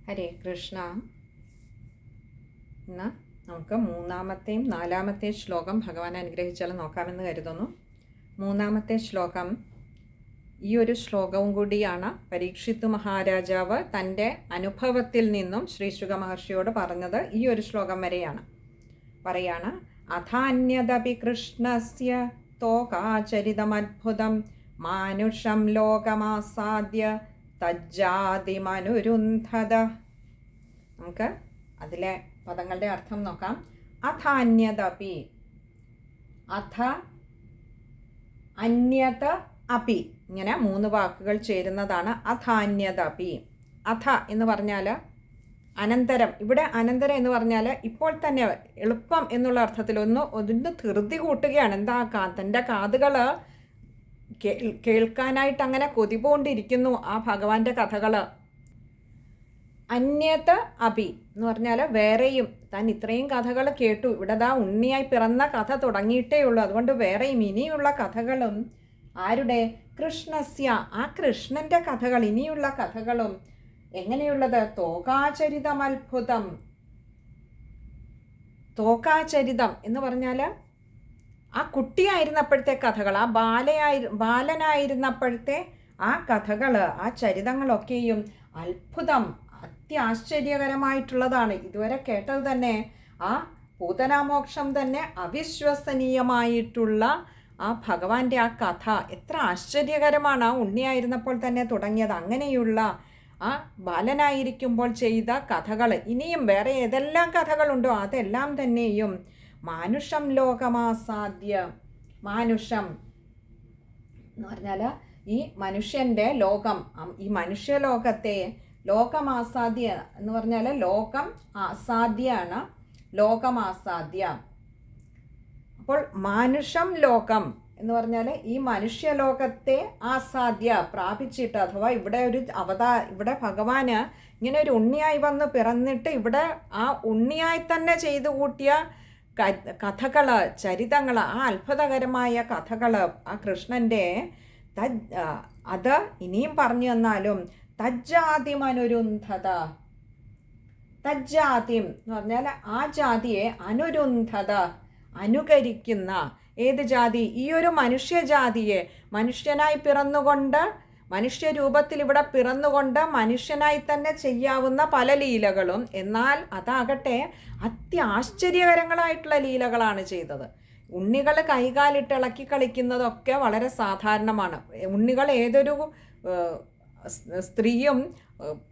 ഹരേ കൃഷ്ണ. ഇന്ന് നമുക്ക് മൂന്നാമത്തെയും നാലാമത്തെയും ശ്ലോകം ഭഗവാൻ അനുഗ്രഹിച്ചാൽ നോക്കാമെന്ന് കരുതുന്നു. മൂന്നാമത്തെ ശ്ലോകം, ഈ ഒരു ശ്ലോകവും കൂടിയാണ് പരീക്ഷിത്ത് മഹാരാജാവ് തൻ്റെ അനുഭവത്തിൽ നിന്നും ശ്രീ ശുക മഹർഷിയോട് പറഞ്ഞത്. ഈ ഒരു ശ്ലോകം വരെയാണ് പറയാണ്. അഥാന്യദപി കൃഷ്ണസ്യ തോകാചരിതമദ്ഭുതം മാനുഷം ലോകമാസാദ്യ തജ്ജാതിമനുരുന്ധത. നമുക്ക് അതിലെ പദങ്ങളുടെ അർത്ഥം നോക്കാം. അഥാന്യതപി, അഥ അന്യത അപി, ഇങ്ങനെ മൂന്ന് വാക്കുകൾ ചേരുന്നതാണ് അഥാന്യതപി. അഥ എന്ന് പറഞ്ഞാൽ അനന്തരം. ഇവിടെ അനന്തരം എന്ന് പറഞ്ഞാൽ ഇപ്പോൾ തന്നെ, എളുപ്പം എന്നുള്ള അർത്ഥത്തിൽ ഒന്ന് ധൃതി കൂട്ടുകയാണ്. എന്താ, തൻ്റെ കാതുകൾ കേൾക്കാനായിട്ട് അങ്ങനെ കൊതിപോണ്ടിരിക്കുന്നു ആ ഭഗവാന്റെ കഥകൾ. അന്യത അപി എന്ന് പറഞ്ഞാൽ വേറെയും, താൻ ഇത്രയും കഥകൾ കേട്ടു, ഇവിടെ ദാ ഉണ്ണിയായി പിറന്ന കഥ തുടങ്ങിയിട്ടേ ഉള്ളൂ, അതുകൊണ്ട് വേറെയും ഇനിയുള്ള കഥകളും, ആരുടെ, കൃഷ്ണസ്യ, ആ കൃഷ്ണൻ്റെ കഥകൾ, ഇനിയുള്ള കഥകളും എങ്ങനെയുള്ളത്, തോകാചരിതമത്ഭുതം. തോകാചരിതം എന്ന് പറഞ്ഞാൽ ആ കുട്ടിയായിരുന്നപ്പോഴത്തെ കഥകൾ, ആ ബാലനായിരുന്നപ്പോഴത്തെ ആ കഥകൾ, ആ ചരിതങ്ങളൊക്കെയും അത്ഭുതം, അത്യാശ്ചര്യകരമായിട്ടുള്ളതാണ്. ഇതുവരെ കേട്ടത് തന്നെ ആ പൂതനാമോക്ഷം തന്നെ അവിശ്വസനീയമായിട്ടുള്ള ആ ഭഗവാന്റെ ആ കഥ എത്ര ആശ്ചര്യകരമാണ്. ആ ഉണ്ണിയായിരുന്നപ്പോൾ തന്നെ തുടങ്ങിയത്, അങ്ങനെയുള്ള ആ ബാലനായിരിക്കുമ്പോൾ ചെയ്ത കഥകൾ, ഇനിയും വേറെ ഏതെല്ലാം കഥകളുണ്ടോ അതെല്ലാം തന്നെയും മാനുഷം ലോകമാസാദ്യ. മാനുഷം എന്ന് പറഞ്ഞാൽ ഈ മനുഷ്യൻ്റെ ലോകം, ഈ മനുഷ്യലോകത്തെ ലോകമാസാദ്യ എന്ന് പറഞ്ഞാൽ ലോകം ആസാദ്യാണ്, ലോകമാസാദ്യ. അപ്പോൾ മാനുഷം ലോകം എന്ന് പറഞ്ഞാൽ ഈ മനുഷ്യലോകത്തെ ആസാദ്യ പ്രാപിച്ചിട്ട്, അഥവാ ഇവിടെ ഒരു ഇവിടെ ഭഗവാന് ഇങ്ങനെ ഒരു ഉണ്ണിയായി വന്ന് പിറന്നിട്ട് ഇവിടെ ആ ഉണ്ണിയായി തന്നെ ചെയ്തു കൂട്ടിയ കഥകൾ, ചരിതങ്ങൾ, ആ അത്ഭുതകരമായ കഥകൾ, ആ കൃഷ്ണൻ്റെ അത് ഇനിയും പറഞ്ഞു തന്നാലും തജ്ജാതിമനുരുന്ധത. തജ്ജാതിം എന്ന് പറഞ്ഞാൽ ആ ജാതിയെ അനുരുന്ധത, അനുകരിക്കുന്ന. ഏത് ജാതി? ഈ ഒരു മനുഷ്യജാതിയെ, മനുഷ്യനായി പിറന്നുകൊണ്ട്, മനുഷ്യരൂപത്തിൽ ഇവിടെ പിറന്നുകൊണ്ട് മനുഷ്യനായി തന്നെ ചെയ്യാവുന്ന പല ലീലകളും, എന്നാൽ അതാകട്ടെ അത്യാശ്ചര്യകരങ്ങളായിട്ടുള്ള ലീലകളാണ് ചെയ്തത്. ഉണ്ണികൾ കൈകാലിട്ട് ഇളക്കി കളിക്കുന്നതൊക്കെ വളരെ സാധാരണമാണ്. ഉണ്ണികൾ ഏതൊരു സ്ത്രീയും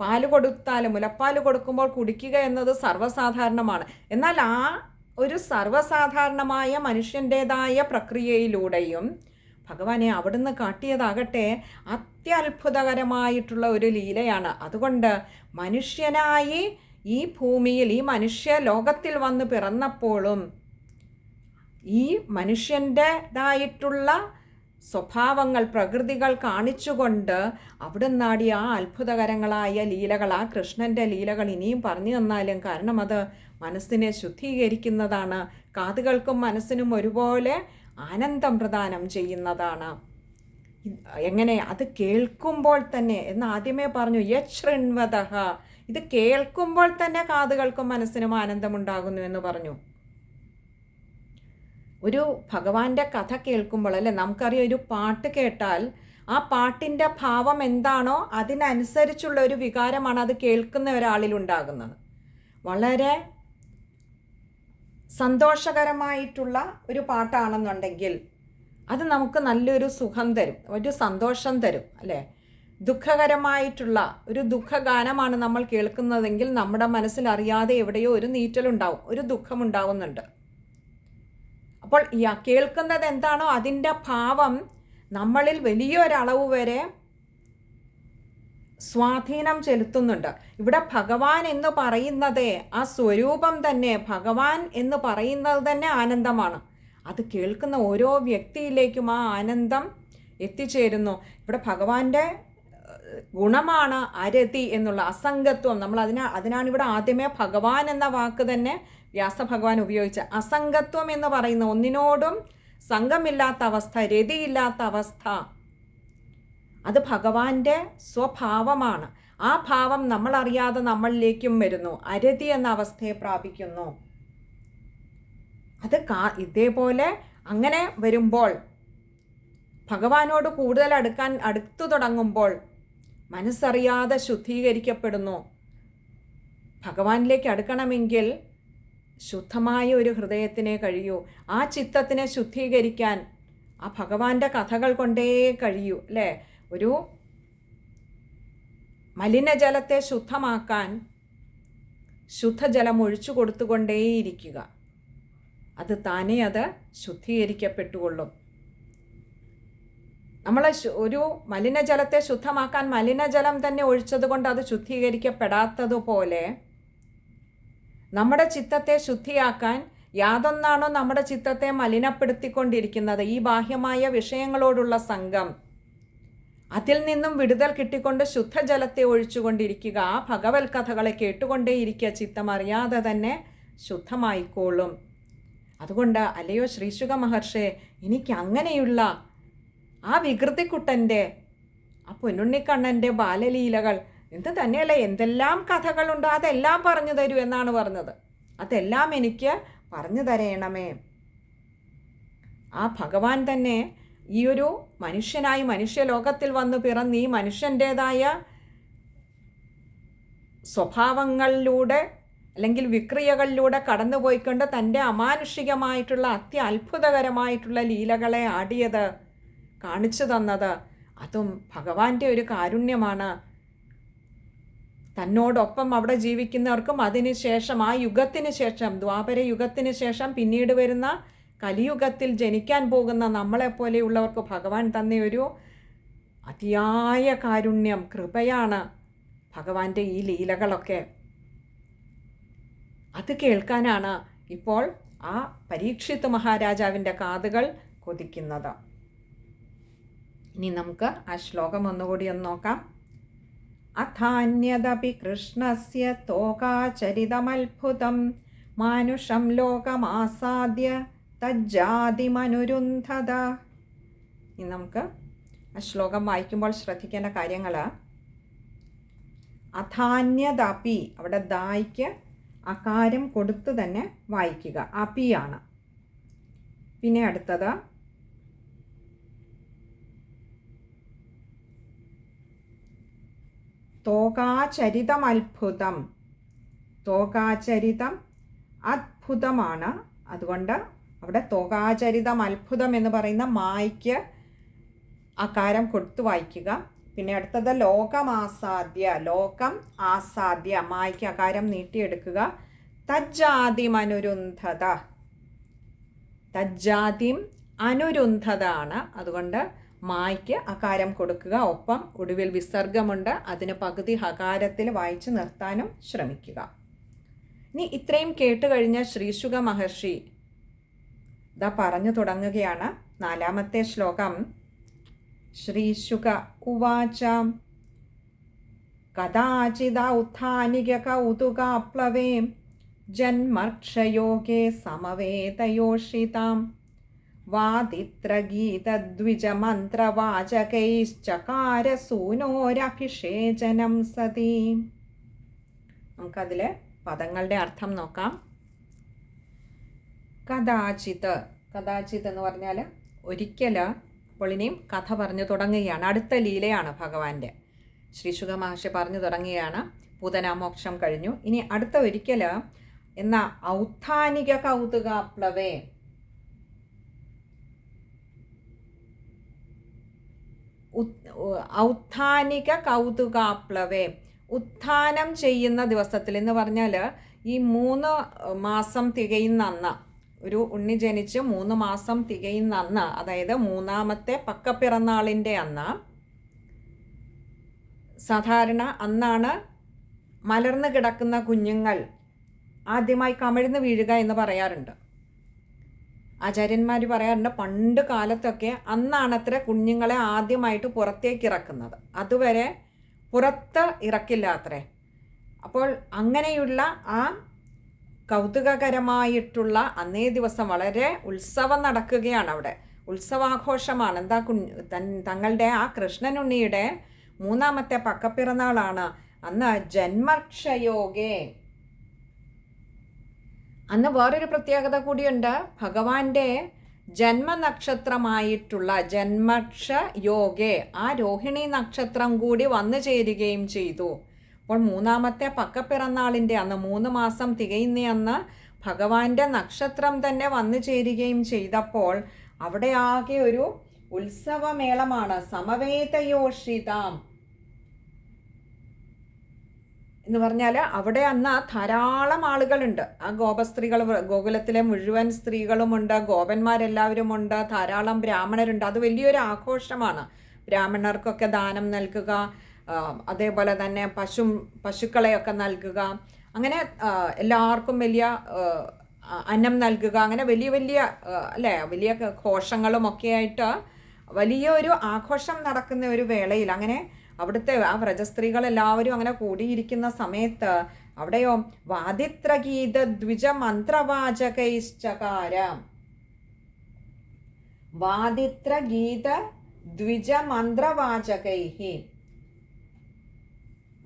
പാല് കൊടുത്താലും, മുലപ്പാൽ കൊടുക്കുമ്പോൾ കുടിക്കുക എന്നത് സർവ്വസാധാരണമാണ്. എന്നാൽ ആ ഒരു സർവ്വസാധാരണമായ മനുഷ്യൻ്റേതായ പ്രക്രിയയിലൂടെയും ഭഗവാനെ അവിടുന്ന് കാട്ടിയതാകട്ടെ അത്യത്ഭുതകരമായിട്ടുള്ള ഒരു ലീലയാണ്. അതുകൊണ്ട് മനുഷ്യനായി ഈ ഭൂമിയിൽ, ഈ മനുഷ്യ ലോകത്തിൽ വന്ന് പിറന്നപ്പോഴും ഈ മനുഷ്യൻ്റേതായിട്ടുള്ള സ്വഭാവങ്ങൾ, പ്രകൃതികൾ കാണിച്ചുകൊണ്ട് അവിടുന്നാടി ആ അത്ഭുതകരങ്ങളായ ലീലകൾ, ആ കൃഷ്ണൻ്റെ ലീലകൾ ഇനിയും പറഞ്ഞു തന്നാലും, കാരണം അത് മനസ്സിനെ ശുദ്ധീകരിക്കുന്നതാണ്, കാതുകൾക്കും മനസ്സിനും ഒരുപോലെ ആനന്ദം പ്രദാനം ചെയ്യുന്നതാണ്. എങ്ങനെ? അത് കേൾക്കുമ്പോൾ തന്നെ, എന്ന് ആദ്യമേ പറഞ്ഞു, യശ്ശൃണ്വതഃ, ഇത് കേൾക്കുമ്പോൾ തന്നെ കാതുകൾക്കും മനസ്സിനും ആനന്ദമുണ്ടാകുന്നു എന്ന് പറഞ്ഞു. ഒരു ഭഗവാന്റെ കഥ കേൾക്കുമ്പോൾ, അല്ലേ, നമുക്കറിയാം, ഒരു പാട്ട് കേട്ടാൽ ആ പാട്ടിൻ്റെ ഭാവം എന്താണോ അതിനനുസരിച്ചുള്ള ഒരു വികാരമാണ് അത് കേൾക്കുന്ന ഒരാളിലുണ്ടാകുന്നത്. വളരെ സന്തോഷകരമായിട്ടുള്ള ഒരു പാട്ടാണെന്നുണ്ടെങ്കിൽ അത് നമുക്ക് നല്ലൊരു സുഖം തരും, ഒരു സന്തോഷം തരും, അല്ലേ. ദുഃഖകരമായിട്ടുള്ള ഒരു ദുഃഖഗാനമാണ് നമ്മൾ കേൾക്കുന്നതെങ്കിൽ നമ്മുടെ മനസ്സിൽ അറിയാതെ എവിടെയോ ഒരു നീറ്റലുണ്ടാവും, ഒരു ദുഃഖമുണ്ടാവുന്നുണ്ട്. അപ്പോൾ കേൾക്കുന്നത് എന്താണോ അതിൻ്റെ ഭാവം നമ്മളിൽ വലിയൊരളവ് വരെ സ്വാധീനം ചെലുത്തുന്നുണ്ട്. ഇവിടെ ഭഗവാൻ എന്ന് പറയുന്നത്, ആ സ്വരൂപം തന്നെ, ഭഗവാൻ എന്ന് പറയുന്നത് തന്നെ ആനന്ദമാണ്. അത് കേൾക്കുന്ന ഓരോ വ്യക്തിയിലേക്കും ആ ആനന്ദം എത്തിച്ചേരുന്നു. ഇവിടെ ഭഗവാന്റെ ഗുണമാണ് അരതി എന്നുള്ള അസംഗത്വം. നമ്മൾ അതിനാണ് ഇവിടെ ആദ്യമേ ഭഗവാൻ എന്ന വാക്ക് തന്നെ വ്യാസഭഗവാൻ ഉപയോഗിച്ച. അസംഗത്വം എന്ന് പറയുന്ന, ഒന്നിനോടും സംഘമില്ലാത്ത അവസ്ഥ, രതിയില്ലാത്ത അവസ്ഥ, അത് ഭഗവാന്റെ സ്വഭാവമാണ്. ആ ഭാവം നമ്മളറിയാതെ നമ്മളിലേക്കും വരുന്നു, അരതി എന്ന അവസ്ഥയെ പ്രാപിക്കുന്നു. അത് ഇതേപോലെ അങ്ങനെ വരുമ്പോൾ, ഭഗവാനോട് കൂടുതൽ അടുത്തു തുടങ്ങുമ്പോൾ മനസ്സറിയാതെ ശുദ്ധീകരിക്കപ്പെടുന്നു. ഭഗവാനിലേക്ക് അടുക്കണമെങ്കിൽ ശുദ്ധമായ ഒരു ഹൃദയത്തിനെ കഴിയൂ. ആ ചിത്തത്തിനെ ശുദ്ധീകരിക്കാൻ ആ ഭഗവാന്റെ കഥകൾ കൊണ്ടേ കഴിയൂ, അല്ലേ? ഒരു മലിനജലത്തെ ശുദ്ധമാക്കാൻ ശുദ്ധജലം ഒഴിച്ചു കൊടുത്തുകൊണ്ടേയിരിക്കുക. അത് താനേ അത് ശുദ്ധീകരിക്കപ്പെട്ടുകൊള്ളും. നമ്മൾ ഒരു മലിനജലത്തെ ശുദ്ധമാക്കാൻ മലിനജലം തന്നെ ഒഴിച്ചത് കൊണ്ട് അത് ശുദ്ധീകരിക്കപ്പെടാത്തതുപോലെ നമ്മുടെ ചിത്തത്തെ ശുദ്ധിയാക്കാൻ യാതൊന്നാണോ നമ്മുടെ ചിത്തത്തെ മലിനപ്പെടുത്തിക്കൊണ്ടിരിക്കുന്നത്, ഈ ബാഹ്യമായ വിഷയങ്ങളോടുള്ള സംഘം, അതിൽ നിന്നും വിടുതൽ കിട്ടിക്കൊണ്ട് ശുദ്ധജലത്തെ ഒഴിച്ചുകൊണ്ടിരിക്കുക. ആ ഭഗവത് കഥകളെ കേട്ടുകൊണ്ടേയിരിക്കുക. ചിത്തം അറിയാതെ തന്നെ ശുദ്ധമായിക്കോളും. അതുകൊണ്ട് അല്ലയോ ശ്രീശുക മഹർഷേ, എനിക്ക് അങ്ങനെയുള്ള ആ വികൃതിക്കുട്ടൻ്റെ, ആ പൊന്നുണ്ണിക്കണ്ണൻ്റെ ബാലലീലകൾ എന്ത് തന്നെയല്ല, എന്തെല്ലാം കഥകളുണ്ട് അതെല്ലാം പറഞ്ഞു തരൂ എന്നാണ് പറഞ്ഞത്. അതെല്ലാം എനിക്ക് പറഞ്ഞു തരയണമേ. ആ ഭഗവാൻ തന്നെ ഈ ഒരു മനുഷ്യനായി മനുഷ്യലോകത്തിൽ വന്നു പിറന്ന് ഈ മനുഷ്യൻ്റേതായ സ്വഭാവങ്ങളിലൂടെ അല്ലെങ്കിൽ വിക്രിയകളിലൂടെ കടന്നുപോയിക്കൊണ്ട് തൻ്റെ അമാനുഷികമായിട്ടുള്ള അത്യത്ഭുതകരമായിട്ടുള്ള ലീലകളെ ആടിയത്, കാണിച്ചു തന്നത്, അതും ഭഗവാന്റെ ഒരു കാരുണ്യമാണ്. തന്നോടൊപ്പം അവിടെ ജീവിക്കുന്നവർക്കും അതിനുശേഷം ആ യുഗത്തിന് ശേഷം, ദ്വാപര യുഗത്തിന് ശേഷം പിന്നീട് വരുന്ന കലിയുഗത്തിൽ ജനിക്കാൻ പോകുന്ന നമ്മളെപ്പോലെയുള്ളവർക്ക് ഭഗവാൻ തന്നെ ഒരു അതിയായ കാരുണ്യം, കൃപയാണ് ഭഗവാന്റെ ഈ ലീലകളൊക്കെ. അത് കേൾക്കാനാണ് ഇപ്പോൾ ആ പരീക്ഷിത് മഹാരാജാവിൻ്റെ കാതുകൾ കൊതിക്കുന്നത്. ഇനി നമുക്ക് ആ ശ്ലോകം ഒന്നുകൂടി ഒന്ന് നോക്കാം. അഥാന്യദപി കൃഷ്ണസ്യ തോകാചരിതമത്ഭുതം മാനുഷം ലോകമാസാദ്യ തജ്ജാതിമനുരുന്ധത. ഇനി നമുക്ക് ആ ശ്ലോകം വായിക്കുമ്പോൾ ശ്രദ്ധിക്കേണ്ട കാര്യങ്ങൾ. അഥാന്യദപി, അവിടെ ദായ്ക്ക് അകാരം കൊടുത്തു തന്നെ വായിക്കുക, അപിയാണ്. പിന്നെ അടുത്തത് തോകാചരിതം അത്ഭുതം. തോകാചരിതം അത്ഭുതമാണ്. അതുകൊണ്ട് അവിടെ തോകാചരിതം അത്ഭുതം എന്ന് പറയുന്ന മായ്ക്ക് അകാരം കൊടുത്തു വായിക്കുക. പിന്നെ അടുത്തത് ലോകമാസാദ്യ, ലോകം ആസാദ്യ, മായ്ക്ക് അകാരം നീട്ടിയെടുക്കുക. തജ്ജാതിം അനുരുന്ധത, തജ്ജാതിം അനുരുന്ധത ആണ്. അതുകൊണ്ട് മായ്ക്ക് അകാരം കൊടുക്കുക. ഒപ്പം ഒടുവിൽ വിസർഗമുണ്ട്, അതിന് പകുതി ഹകാരത്തിൽ വായിച്ച് നിർത്താനും ശ്രമിക്കുക. ഇനി ഇത്രയും കേട്ട് കഴിഞ്ഞ ശ്രീശുക മഹർഷി ഇതാ പറഞ്ഞു തുടങ്ങുകയാണ്. 4ാമത്തെ ശ്ലോകം. ശ്രീശുക ഉവാച കഥാചിദൗത്ഥാനിക കൗതുകാപ്ലവേ ജന്മർക്ഷയോഗേ സമവേതയോഷിതാം വാദിത്രഗീതദ്വിജമന്ത്രവാചകൈശ്ചകാരസൂനോരഭിഷേചനം സതി. നമുക്കതിലെ പദങ്ങളുടെ അർത്ഥം നോക്കാം. കഥാചിത്, കഥാചിത് എന്ന് പറഞ്ഞാൽ ഒരിക്കൽ. അപ്പോൾ ഇനിയും കഥ പറഞ്ഞു തുടങ്ങുകയാണ്. അടുത്ത ലീലയാണ് ഭഗവാന്റെ. ശ്രീശുക മഹർഷി പറഞ്ഞു തുടങ്ങുകയാണ്. പൂതനാമോക്ഷം കഴിഞ്ഞു. ഇനി അടുത്ത ഒരിക്കൽ എന്ന ഔത്ഥാനിക കൗതുകാപ്ലവേ, ഔത്ഥാനിക കൗതുകാപ്ലവേ, ഉത്ഥാനം ചെയ്യുന്ന ദിവസത്തിൽ എന്ന് പറഞ്ഞാൽ ഈ 3 മാസം തികയുന്ന അന്ന്, ഒരു ഉണ്ണി ജനിച്ച് 3 മാസം തികയുന്ന അന്ന്, അതായത് 3ാമത്തെ പക്കപ്പിറന്നാളിൻ്റെ അന്ന്, സാധാരണ അന്നാണ് മലർന്നു കിടക്കുന്ന കുഞ്ഞുങ്ങൾ ആദ്യമായി കമിഴ്ന്ന് വീഴുക എന്ന് പറയാറുണ്ട്. ആചാര്യന്മാർ പറയാറുണ്ട്, പണ്ട് കാലത്തൊക്കെ അന്നാണത്ര കുഞ്ഞുങ്ങളെ ആദ്യമായിട്ട് പുറത്തേക്ക് ഇറക്കുന്നത്. അതുവരെ പുറത്ത് ഇറക്കില്ല അത്രേ. അപ്പോൾ അങ്ങനെയുള്ള ആ കൗതുകകരമായിട്ടുള്ള അന്നേ ദിവസം വളരെ ഉത്സവം നടക്കുകയാണ് അവിടെ. ഉത്സവാഘോഷമാണ്. എന്താ തങ്ങളുടെ ആ കൃഷ്ണനുണ്ണിയുടെ 3ാമത്തെ പക്കപ്പിറന്നാളാണ്. അന്ന് ജന്മക്ഷയോഗേ. അന്ന് വേറൊരു പ്രത്യേകത കൂടിയുണ്ട്. ഭഗവാന്റെ ജന്മനക്ഷത്രമായിട്ടുള്ള ജന്മക്ഷ യോഗേ, ആ രോഹിണി നക്ഷത്രം കൂടി വന്നു ചേരുകയും ചെയ്തു. അപ്പോൾ 3ാമത്തെ പക്കപ്പിറന്നാളിൻ്റെ അന്ന് 3 മാസം തികയുന്ന അന്ന് ഭഗവാന്റെ നക്ഷത്രം തന്നെ വന്നു ചേരുകയും ചെയ്തപ്പോൾ അവിടെ ആകെ ഒരു ഉത്സവമേളമാണ്. സമവേതയോഷിതാം എന്ന് പറഞ്ഞാൽ അവിടെ അന്ന് ധാരാളം ആളുകളുണ്ട്. ആ ഗോപസ്ത്രീകൾ, ഗോകുലത്തിലെ മുഴുവൻ സ്ത്രീകളുമുണ്ട്, ഗോപന്മാരെല്ലാവരുമുണ്ട്, ധാരാളം ബ്രാഹ്മണരുണ്ട്. അത് വലിയൊരു ആഘോഷമാണ്. ബ്രാഹ്മണർക്കൊക്കെ ദാനം നൽകുക, അതേപോലെ തന്നെ പശുക്കളെയൊക്കെ നൽകുക, അങ്ങനെ എല്ലാവർക്കും വലിയ അന്നം നൽകുക, അങ്ങനെ വലിയ വലിയ വലിയ ഘോഷങ്ങളുമൊക്കെ ആയിട്ട് വലിയൊരു ആഘോഷം നടക്കുന്ന ഒരു വേളയിൽ അങ്ങനെ അവിടുത്തെ ആ വ്രജസ്ത്രീകളെല്ലാവരും അങ്ങനെ കൂടിയിരിക്കുന്ന സമയത്ത് അവിടെയോ വാദിത്രഗീത ദ്വിജ മന്ത്രവാചകൈശ്ചകാര. വാദിത്രഗീത ദ്വിജ മന്ത്രവാചകൈഹി.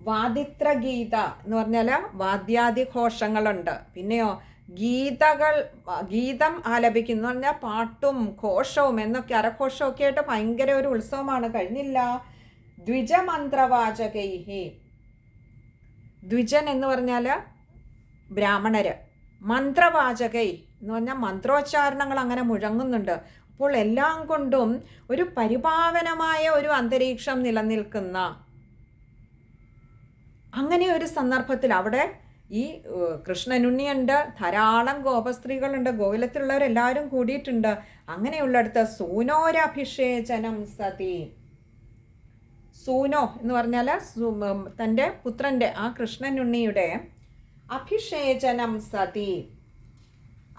വാദിത്രഗീത എന്ന് പറഞ്ഞാൽ വാദ്യാദി ഘോഷങ്ങളുണ്ട്. പിന്നെയോ ഗീതം ആലപിക്കുന്നു പറഞ്ഞാൽ പാട്ടും ഘോഷവും എന്നൊക്കെ അരഘോഷവും ഒക്കെ ആയിട്ട് ഭയങ്കര ഒരു ഉത്സവമാണ്. കഴിഞ്ഞില്ല. ദ്വിജമന്ത്രവാചകൈഹി. ദ്വിജൻ എന്ന് പറഞ്ഞാൽ ബ്രാഹ്മണര്, മന്ത്രവാചകൈ എന്ന് പറഞ്ഞാൽ മന്ത്രോച്ചാരണങ്ങൾ അങ്ങനെ മുഴങ്ങുന്നുണ്ട്. അപ്പോൾ എല്ലാം കൊണ്ടും ഒരു പരിപാവനമായ ഒരു അന്തരീക്ഷം നിലനിൽക്കുന്ന അങ്ങനെ ഒരു സന്ദർഭത്തിൽ അവിടെ ഈ കൃഷ്ണനുണ്ണിയുണ്ട്, ധാരാളം ഗോപസ്ത്രീകളുണ്ട്, ഗോകുലത്തിലുള്ളവരെല്ലാവരും കൂടിയിട്ടുണ്ട്. അങ്ങനെയുള്ളിടത്ത് സൂനോരഭിഷേചനം സതി. സൂനോ എന്ന് പറഞ്ഞാൽ തൻ്റെ പുത്രൻ്റെ ആ കൃഷ്ണനുണ്ണിയുടെ അഭിഷേചനം സതി.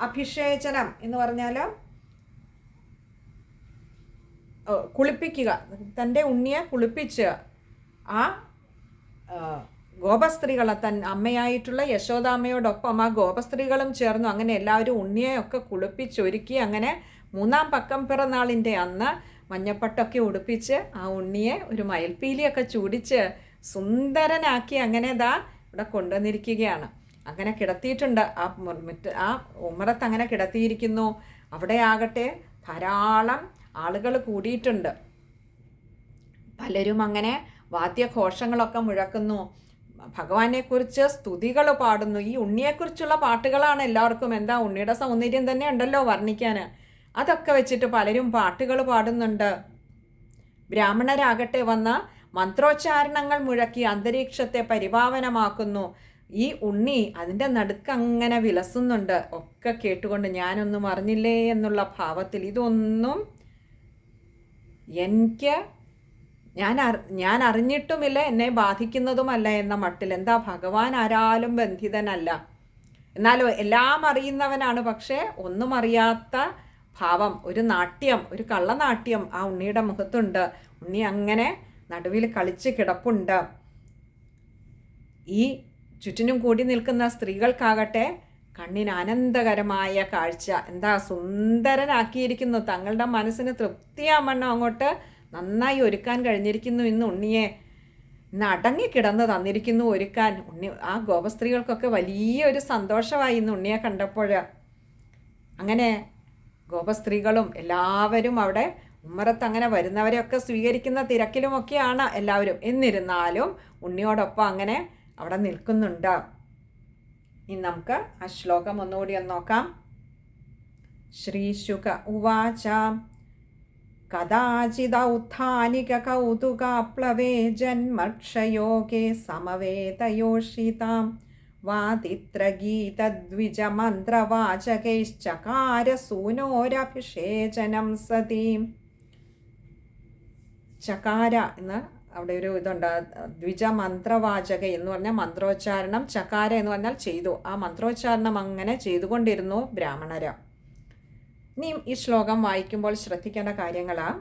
അഭിഷേചനം എന്ന് പറഞ്ഞാൽ കുളിപ്പിക്കുക. തൻ്റെ ഉണ്ണിയെ കുളിപ്പിച്ച് ആ ഗോപസ്ത്രീകളെ അമ്മയായിട്ടുള്ള യശോദാമ്മയോടൊപ്പം ആ ഗോപസ്ത്രീകളും ചേർന്നു. അങ്ങനെ എല്ലാവരും ഉണ്ണിയെയൊക്കെ കുളിപ്പിച്ചൊരുക്കി അങ്ങനെ 3ാം പക്കം പിറന്നാളിൻ്റെ അന്ന് മഞ്ഞപ്പട്ടൊക്കെ ഉടുപ്പിച്ച് ആ ഉണ്ണിയെ ഒരു മയിൽപ്പീലിയൊക്കെ ചൂടിച്ച് സുന്ദരനാക്കി അങ്ങനെ ഇവിടെ കൊണ്ടുവന്നിരിക്കുകയാണ്. അങ്ങനെ കിടത്തിയിട്ടുണ്ട്. ആ ഉമ്മറത്ത് അങ്ങനെ കിടത്തിയിരിക്കുന്നു. അവിടെ ആകട്ടെ ധാരാളം ആളുകൾ കൂടിയിട്ടുണ്ട്. പലരും അങ്ങനെ വാദ്യഘോഷങ്ങളൊക്കെ മുഴക്കുന്നു, ഭഗവാനെക്കുറിച്ച് സ്തുതികൾ പാടുന്നു. ഈ ഉണ്ണിയെക്കുറിച്ചുള്ള പാട്ടുകളാണ് എല്ലാവർക്കും. എന്താ, ഉണ്ണിയുടെ സൗന്ദര്യം തന്നെ ഉണ്ടല്ലോ വർണ്ണിക്കാൻ. അതൊക്കെ വെച്ചിട്ട് പലരും പാട്ടുകൾ പാടുന്നുണ്ട്. ബ്രാഹ്മണരാകട്ടെ വന്ന് മന്ത്രോച്ചാരണങ്ങൾ മുഴക്കി അന്തരീക്ഷത്തെ പരിപാവനമാക്കുന്നു. ഈ ഉണ്ണി അതിൻ്റെ നടുക്കങ്ങനെ വിലസുന്നുണ്ട്. ഒക്കെ കേട്ടുകൊണ്ട് ഞാനൊന്നും അറിഞ്ഞില്ലേ എന്നുള്ള ഭാവത്തിൽ, ഇതൊന്നും എനിക്ക് ഞാൻ അറിഞ്ഞിട്ടുമില്ല, എന്നെ ബാധിക്കുന്നതുമല്ല എന്ന മട്ടിൽ. എന്താ, ഭഗവാൻ ആരാലും ബന്ധിതനല്ല, എന്നാലും എല്ലാം അറിയുന്നവനാണ്. പക്ഷേ ഒന്നും അറിയാത്ത ഭാവം, ഒരു നാട്യം, ഒരു കള്ളനാട്യം ആ ഉണ്ണിയുടെ മുഖത്തുണ്ട്. ഉണ്ണി അങ്ങനെ നടുവിൽ കളിച്ച് കിടപ്പുണ്ട്. ഈ ചുറ്റിനും കൂടി നിൽക്കുന്ന സ്ത്രീകൾക്കാകട്ടെ കണ്ണിന് ആനന്ദകരമായ കാഴ്ച. എന്താ, സുന്ദരനാക്കിയിരിക്കുന്നു. തങ്ങളുടെ മനസ്സിന് തൃപ്തിയാവണ്ണം അങ്ങോട്ട് നന്നായി ഒരുക്കാൻ കഴിഞ്ഞിരിക്കുന്നു ഇന്ന് ഉണ്ണിയെ. ഇന്ന് അടങ്ങിക്കിടന്ന് തന്നിരിക്കുന്നു ഒരുക്കാൻ. ആ ഗോപസ്ത്രീകൾക്കൊക്കെ വലിയൊരു സന്തോഷമായി ഇന്ന് ഉണ്ണിയെ കണ്ടപ്പോൾ. അങ്ങനെ ഗോപസ്ത്രീകളും എല്ലാവരും അവിടെ ഉമ്മറത്ത് അങ്ങനെ വരുന്നവരെയൊക്കെ സ്വീകരിക്കുന്ന തിരക്കിലുമൊക്കെയാണ് എല്ലാവരും. എന്നിരുന്നാലും ഉണ്ണിയോടൊപ്പം അങ്ങനെ അവിടെ നിൽക്കുന്നുണ്ട്. ഇനി നമുക്ക് ആ ശ്ലോകം ഒന്നുകൂടി ഒന്ന് നോക്കാം. ശ്രീശുക ഉവാച കദാചിദൗത്ഥാനിക കൗതുകാപ്ലവേ ജന്മക്ഷയോഗേ സമവേതയോഷിതാം വാദിത്രഗീതദ്വിജമന്ത്രവാചകൈശ്ചകാര സൂനോരഭിഷേചനം സതീം. ചകാര എന്ന് അവിടെ ഒരു ഇതുണ്ട്. ദ്വിജമന്ത്രവാചക എന്ന് പറഞ്ഞാൽ മന്ത്രോച്ചാരണം, ചകാര എന്ന് പറഞ്ഞാൽ ചെയ്തു. ആ മന്ത്രോച്ചാരണം അങ്ങനെ ചെയ്തുകൊണ്ടിരുന്നു ബ്രാഹ്മണര. ഇനിയും ഈ ശ്ലോകം വായിക്കുമ്പോൾ ശ്രദ്ധിക്കേണ്ട കാര്യങ്ങളാണ്.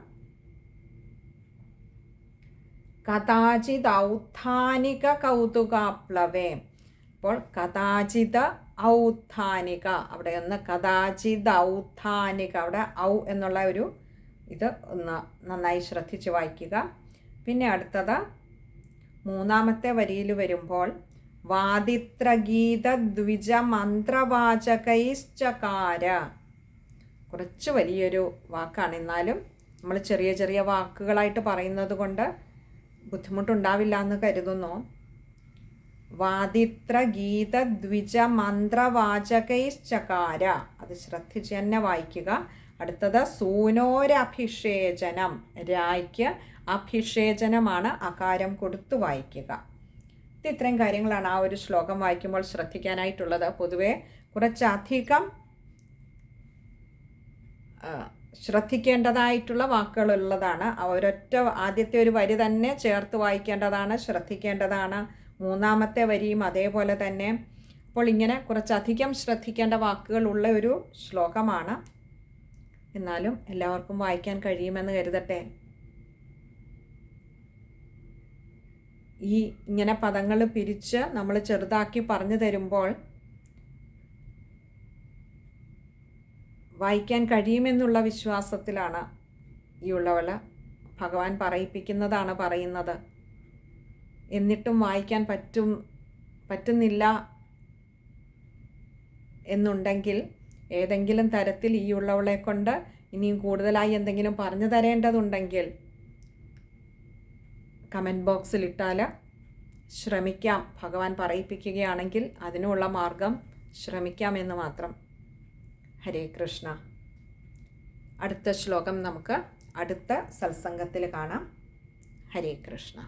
കഥാചിത് ഔത്ഥാനിക കൗതുകാപ്ലവേ. അപ്പോൾ കഥാചിത് ഔത്ഥാനിക, അവിടെ ഒന്ന് കഥാചിത് ഔത്ഥാനിക, അവിടെ ഔ എന്നുള്ള ഒരു ഇത് ഒന്ന് നന്നായി ശ്രദ്ധിച്ച് വായിക്കുക. പിന്നെ അടുത്തത് മൂന്നാമത്തെ വരിയിൽ വരുമ്പോൾ വാദിത്രഗീത ദ്വിജ മന്ത്രവാചകൈശ്ചകാര. കുറച്ച് വലിയൊരു വാക്കാണ്, എന്നാലും നമ്മൾ ചെറിയ ചെറിയ വാക്കുകളായിട്ട് പറയുന്നത് കൊണ്ട് ബുദ്ധിമുട്ടുണ്ടാവില്ല എന്ന് കരുതുന്നു. വാദിത്രഗീത ദ്വിജ മന്ത്രവാചകൈശ്ചകാര, അത് ശ്രദ്ധിച്ച് തന്നെ വായിക്കുക. അടുത്തത് സൂനോരഭിഷേചനം, രായ്ക്ക് അഭിഷേചനമാണ്, അകാരം കൊടുത്തു വായിക്കുക. ഇത്രയും കാര്യങ്ങളാണ് ആ ഒരു ശ്ലോകം വായിക്കുമ്പോൾ ശ്രദ്ധിക്കാനായിട്ടുള്ളത്. പൊതുവെ കുറച്ചധികം ശ്രദ്ധിക്കേണ്ടതായിട്ടുള്ള വാക്കുകളുള്ളതാണ്. ഒരൊറ്റ ആദ്യത്തെ ഒരു വരി തന്നെ ചേർത്ത് വായിക്കേണ്ടതാണ്, ശ്രദ്ധിക്കേണ്ടതാണ്. മൂന്നാമത്തെ വരിയും അതേപോലെ തന്നെ. അപ്പോൾ ഇങ്ങനെ കുറച്ചധികം ശ്രദ്ധിക്കേണ്ട വാക്കുകളുള്ള ഒരു ശ്ലോകമാണ്. എന്നാലും എല്ലാവർക്കും വായിക്കാൻ കഴിയുമെന്ന് കരുതട്ടെ. ഈ ഇങ്ങനെ പദങ്ങൾ പിരിച്ച് നമ്മൾ ചെറുതാക്കി പറഞ്ഞു തരുമ്പോൾ വായിക്കാൻ കഴിയുമെന്നുള്ള വിശ്വാസത്തിലാണ് ഈ ഉള്ളവൾ. ഭഗവാൻ പറയിപ്പിക്കുന്നതാണ് പറയുന്നത്. എന്നിട്ടും വായിക്കാൻ പറ്റുന്നില്ല എന്നുണ്ടെങ്കിൽ ഏതെങ്കിലും തരത്തിൽ ഈ ഉള്ളവളെ കൊണ്ട് ഇനിയും കൂടുതലായി എന്തെങ്കിലും പറഞ്ഞു തരേണ്ടതുണ്ടെങ്കിൽ കമൻറ്റ് ബോക്സിൽ ഇട്ടാൽ ശ്രമിക്കാം. ഭഗവാൻ പറയിപ്പിക്കുകയാണെങ്കിൽ അതിനുള്ള മാർഗം ശ്രമിക്കാമെന്ന് മാത്രം. ഹരേ കൃഷ്ണ. അടുത്ത ശ്ലോകം നമുക്ക് അടുത്ത സത്സംഗത്തിൽ കാണാം. ഹരേ കൃഷ്ണ.